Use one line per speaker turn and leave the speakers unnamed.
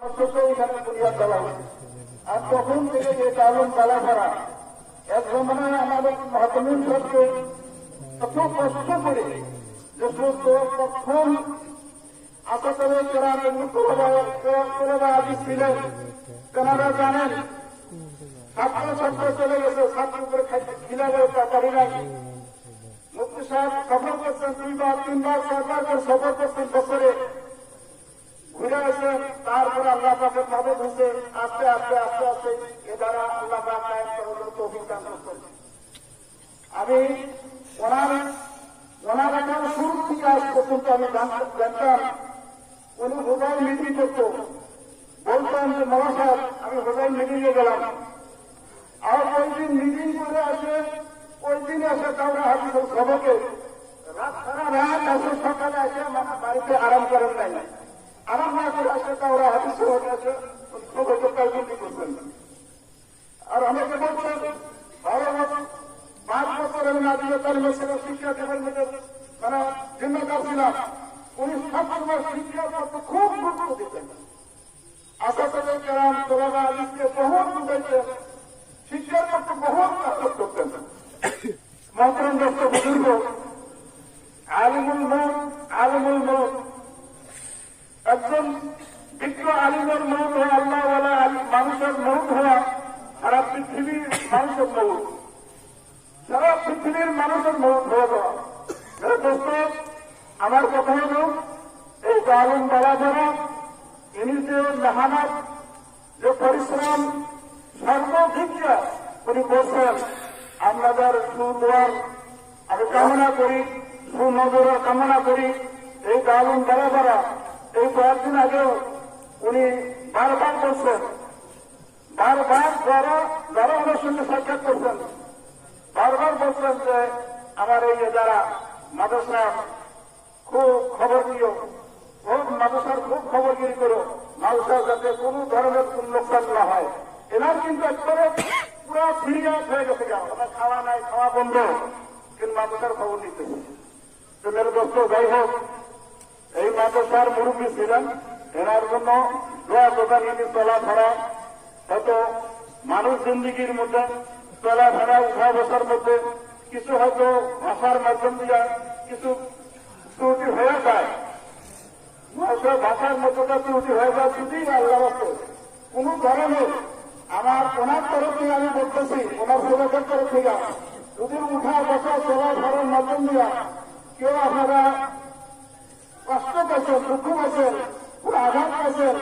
এখানে বুনিয়াদ দেওয়া হয়েছে। আর তখন থেকে যে দারুণ তালাফারা এক জমানায় আমাদের মহাতমিন সবকে এত কষ্ট করে যে সমস্ত প্রথম আসাতে কোরআন আদি ছিলেন তেনারা জানেন ছাত্র চলে গেছে, ছাত্র উপরে খিলাবে পারি নাই। মুফতি সাহেব সফর করছেন 2 বার 3 বার 4 বার করে সফর করছেন, বছরে ঘুরে আসে। তারপরে আল্লাহ পাকের মদত হয়েছে, আস্তে আস্তে আস্তে আস্তে এ দ্বারা আল্লাহ পাক তৌফিক দান করছেন। আমি ওনার এখন শুরু থেকে আজ পর্যন্ত আমি জানতাম উনি হোজাই মিটিং করতো, বলতাম যে মৌলানা সাহেব আমি হোজাই মিটিংয়ে গেলাম। আর ওই দিন মিটিং করে আসে, ওই দিন আসে তাওরা হাদিসের সবকে সারা রাত আসে, সকালে আসে বাড়িতে আরাম করেন নাই, আরাম না করে আসে তাওরা হাদিসের হয়ে আসে সবকে কাজবন্দি করছেন। আর আমাকে বলছেন 5 বছর আমি নাজিয়া তালিমের সাথে শিক্ষা দেবের মধ্যে মানে জিম্মেদার ছিলাম। উনি সবসময় শিক্ষার পক্ষে খুব গুরুত্ব দিতেন। আসাতে কেরাম তোলাবা আলিমকে বহুত বুঝাইতেন, শিক্ষার পক্ষে বহুত কাজ করতেন। মহতরম দোস্ত বুজুর্গ, আলিমুল মউত একজন বিজ্ঞ আলিমের মউত হওয়া, আল্লাহওয়ালা মানুষের মউত হওয়া, সারা পৃথিবীর মানুষের মউত, সারা পৃথিবীর মানুষের মউত হয়ে যাওয়া। দোস্ত আমার কথা হল এই আলিম বলা যারা ইনি যে মেহনত যে পরিশ্রম সর্বদিকে উনি করছেন, আপনাদের সুদোয়ার আমি কামনা করি, সুনজরের কামনা করি। এই আলিম বলা এই কয়েকদিন আগেও উনি বারবার বলছেন, বারবার যারা ওনার সঙ্গে সাক্ষাৎ করছেন বারবার বলছেন যে আমার এই যারা মাদ্রাসা খুব খবর দিও, খুব মাদ্রাসার খুব খবরগিরি করো, মাদ্রাসা যাতে কোনো ধরনের লোকসান না হয়। এনার কিন্তু একবারে পুরো সিরিয়াস হয়ে গেছে, আমার খাওয়া নাই, খাওয়া বন্ধ, কিন্তু মাদ্রাসার খবর নিতেছে। তো মেরে দোস্ত যাই হোক, এই মাদ্রাসার মুরব্বী ছিলেন, এনার জন্য দোয়া দোকান চলাফেরা হয়তো মানুষ জিন্দিগির মধ্যে চলাফেরা উঠা বসার মধ্যে কিছু হয়তো ভাষার মাধ্যম দিয়ে কিছু ত্রুটি হয়ে যায়, ভাষার মধ্যে ত্রুটি হয়ে যায়। যদি আল্লাহ কোন ধরনের আমার ওনার তরফ থেকে আমি বলতেছি, ওনার সেবকের তরফ থেকে যদি উঠা বসা চলাফেরার মাধ্যম দিয়ে কেউ আপনারা কষ্ট পাচ্ছেন, দুঃখ পাচ্ছেন, আঘাত পাচ্ছেন,